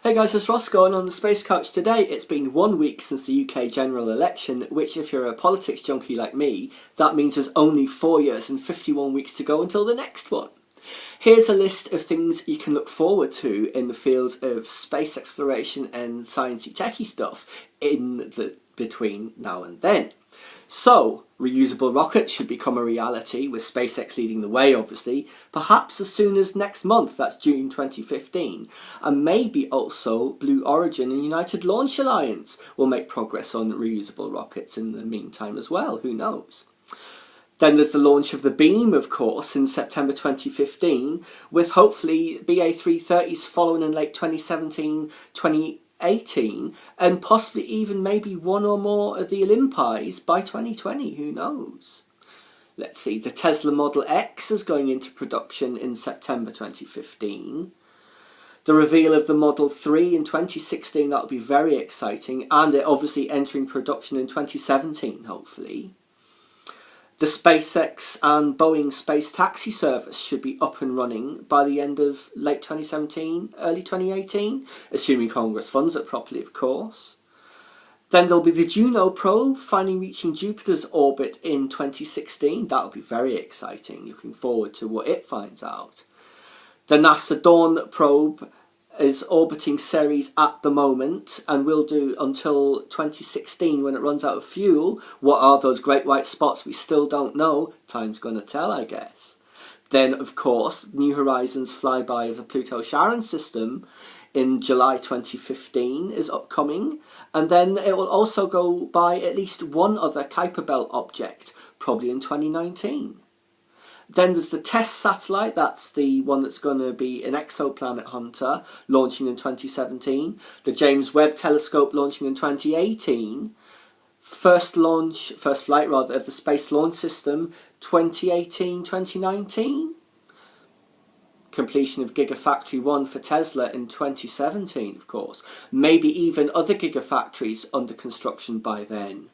Hey guys, it's Ross going on the Space Couch today. It's been 1 week since the UK general election, which if you're a politics junkie like me, that means there's only 4 years and 51 weeks to go until the next one. Here's a list of things you can look forward to in the fields of space exploration and sciencey techie stuff in the between now and then. So, reusable rockets should become a reality, with SpaceX leading the way obviously, perhaps as soon as next month, that's June 2015, and maybe also Blue Origin and United Launch Alliance will make progress on reusable rockets in the meantime as well, who knows. Then there's the launch of the Beam, of course, in September 2015, with hopefully BA330s following in late 2017, 2018, and possibly even maybe one or more of the Olympis by 2020, who knows. Let's see, the Tesla Model X is going into production in September 2015. The reveal of the Model 3 in 2016, that'll be very exciting, and it obviously entering production in 2017, hopefully. The SpaceX and Boeing space taxi service should be up and running by the end of late 2017, early 2018, assuming Congress funds it properly, of course. Then there'll be the Juno probe finally reaching Jupiter's orbit in 2016. That'll be very exciting. Looking forward to what it finds out. The NASA Dawn probe is orbiting Ceres at the moment and will do until 2016 when it runs out of fuel. What are those great white spots? We still don't know. Time's going to tell, I guess. Then, of course, New Horizons flyby of the Pluto-Charon system in July 2015 is upcoming. And then it will also go by at least one other Kuiper Belt object, probably in 2019. Then there's the TESS satellite, that's the one that's going to be an exoplanet hunter, launching in 2017. The James Webb Telescope launching in 2018. First flight of the Space Launch System, 2018-2019. Completion of Gigafactory 1 for Tesla in 2017, of course. Maybe even other gigafactories under construction by then.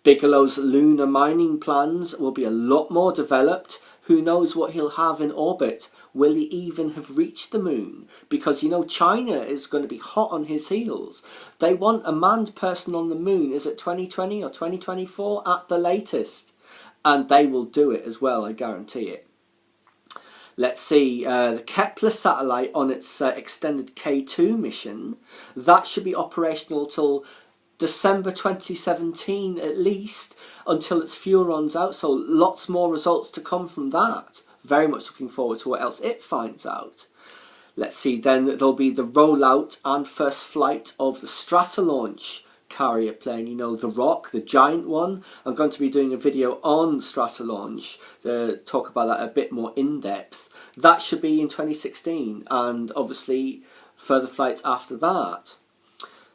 Bigelow's lunar mining plans will be a lot more developed. Who knows what he'll have in orbit? Will he even have reached the moon? Because, you know, China is going to be hot on his heels. They want a manned person on the moon. Is it 2020 or 2024 at the latest? And they will do it as well, I guarantee it. Let's see, the Kepler satellite on its extended K2 mission, that should be operational till December 2017 at least, until its fuel runs out, so lots more results to come from that. Very much looking forward to what else it finds out. Let's see, then there'll be the rollout and first flight of the Stratolaunch carrier plane, you know, the Rock, the giant one. I'm going to be doing a video on Stratolaunch to talk about that a bit more in depth. That should be in 2016, and obviously further flights after that.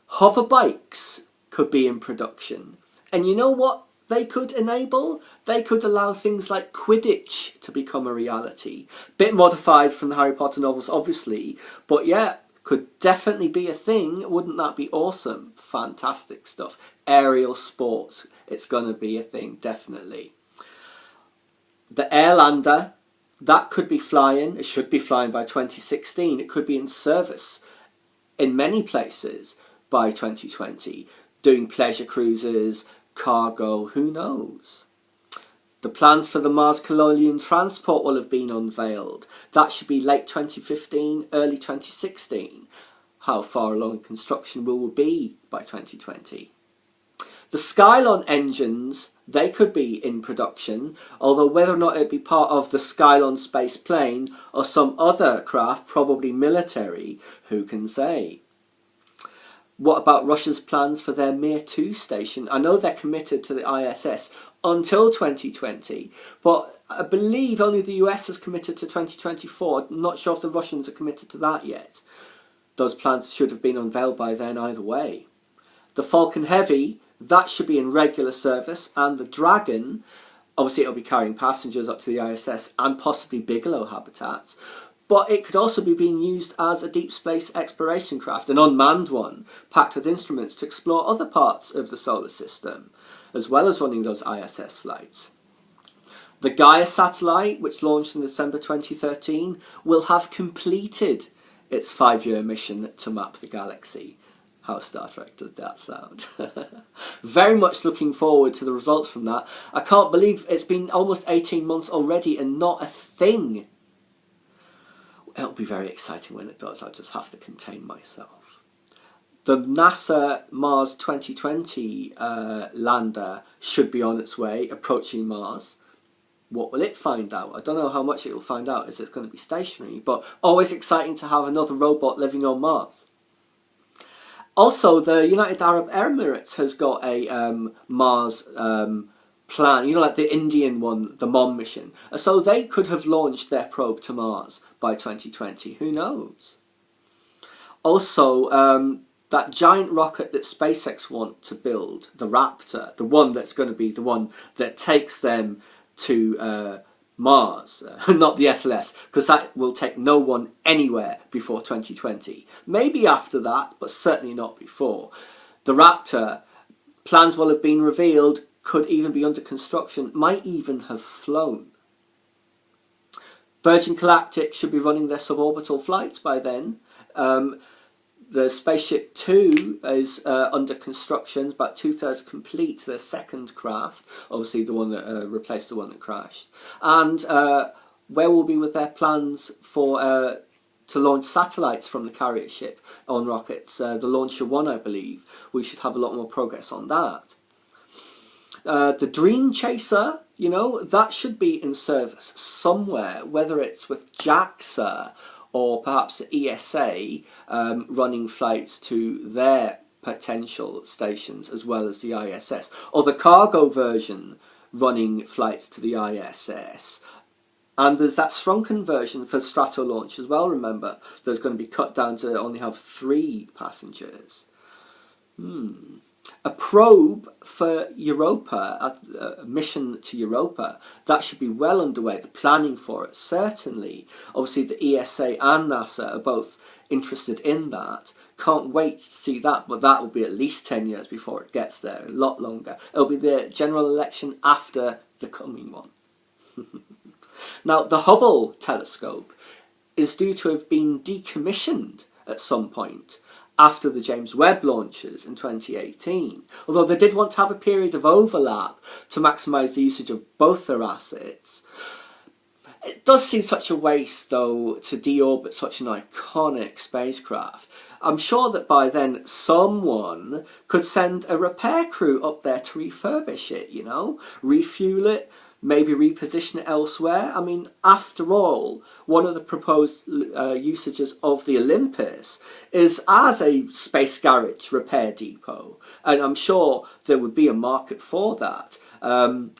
Hover bikes could be in production. And you know what they could enable? They could allow things like Quidditch to become a reality. Bit modified from the Harry Potter novels, obviously, but yeah, could definitely be a thing. Wouldn't that be awesome? Fantastic stuff. Aerial sports, it's going to be a thing, definitely. The Airlander, that could be flying. It should be flying by 2016. It could be in service in many places by 2020. Doing pleasure cruises, cargo, who knows? The plans for the Mars Colonial Transport will have been unveiled. That should be late 2015, early 2016. How far along construction will we be by 2020? The Skylon engines, they could be in production, although whether or not it'd be part of the Skylon space plane or some other craft, probably military, who can say? What about Russia's plans for their Mir 2 station? I know they're committed to the ISS until 2020, but I believe only the US is committed to 2024. I'm not sure if the Russians are committed to that yet. Those plans should have been unveiled by then either way. The Falcon Heavy, that should be in regular service, and the Dragon, obviously it'll be carrying passengers up to the ISS and possibly Bigelow habitats. But it could also be being used as a deep space exploration craft, an unmanned one, packed with instruments to explore other parts of the solar system, as well as running those ISS flights. The Gaia satellite, which launched in December 2013, will have completed its 5-year mission to map the galaxy. How Star Trek did that sound. Very much looking forward to the results from that. I can't believe it's been almost 18 months already and not a thing. It'll be very exciting when it does. I'll just have to contain myself. The NASA Mars 2020 lander should be on its way, approaching Mars. What will it find out? I don't know how much it will find out. Is it going to be stationary? But always exciting to have another robot living on Mars. Also, the United Arab Emirates has got a Mars plan, like the Indian one, the MOM mission. So they could have launched their probe to Mars by 2020. Who knows? Also, that giant rocket that SpaceX want to build, the Raptor, the one that's going to be the one that takes them to Mars, not the SLS, because that will take no one anywhere before 2020. Maybe after that, but certainly not before. The Raptor, plans will have been revealed, could even be under construction, might even have flown. Virgin Galactic should be running their suborbital flights by then. The Spaceship 2 is under construction, about 2/3 complete, their second craft, obviously the one that replaced the one that crashed. And where will be with their plans for to launch satellites from the carrier ship on rockets, the Launcher 1 I believe. We should have a lot more progress on that. The Dream Chaser, that should be in service somewhere, whether it's with JAXA or perhaps the ESA running flights to their potential stations as well as the ISS, or the cargo version running flights to the ISS. And there's that shrunken version for Stratolaunch as well, remember, that's going to be cut down to only have 3 passengers. A probe for Europa, a mission to Europa, that should be well underway, the planning for it, certainly. Obviously the ESA and NASA are both interested in that. Can't wait to see that, but that will be at least 10 years before it gets there, a lot longer. It'll be the general election after the coming one. Now, the Hubble telescope is due to have been decommissioned at some point after the James Webb launches in 2018. Although they did want to have a period of overlap to maximise the usage of both their assets. It does seem such a waste, though, to deorbit such an iconic spacecraft. I'm sure that by then someone could send a repair crew up there to refurbish it, refuel it, maybe reposition it elsewhere. I mean, after all, one of the proposed usages of the Olympus is as a space garage repair depot, and I'm sure there would be a market for that.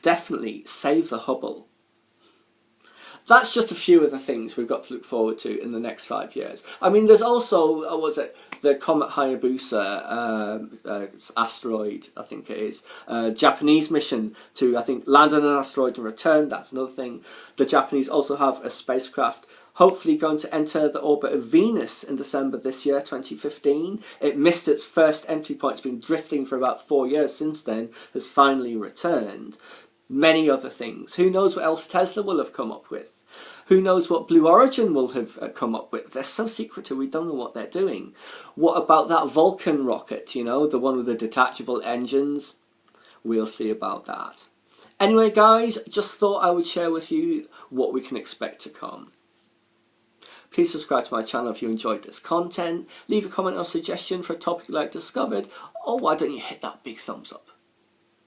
Definitely save the Hubble. That's just a few of the things we've got to look forward to in the next 5 years. I mean, there's also, the Comet Hayabusa asteroid, I think it is, Japanese mission to, I think, land on an asteroid and return. That's another thing. The Japanese also have a spacecraft hopefully going to enter the orbit of Venus in December this year, 2015. It missed its first entry point. It's been drifting for about 4 years since then, has finally returned. Many other things. Who knows what else Tesla will have come up with? Who knows what Blue Origin will have come up with? They're so secretive, we don't know what they're doing. What about that Vulcan rocket, the one with the detachable engines? We'll see about that. Anyway, guys, just thought I would share with you what we can expect to come. Please subscribe to my channel if you enjoyed this content. Leave a comment or suggestion for a topic you'd like discovered, or why don't you hit that big thumbs up?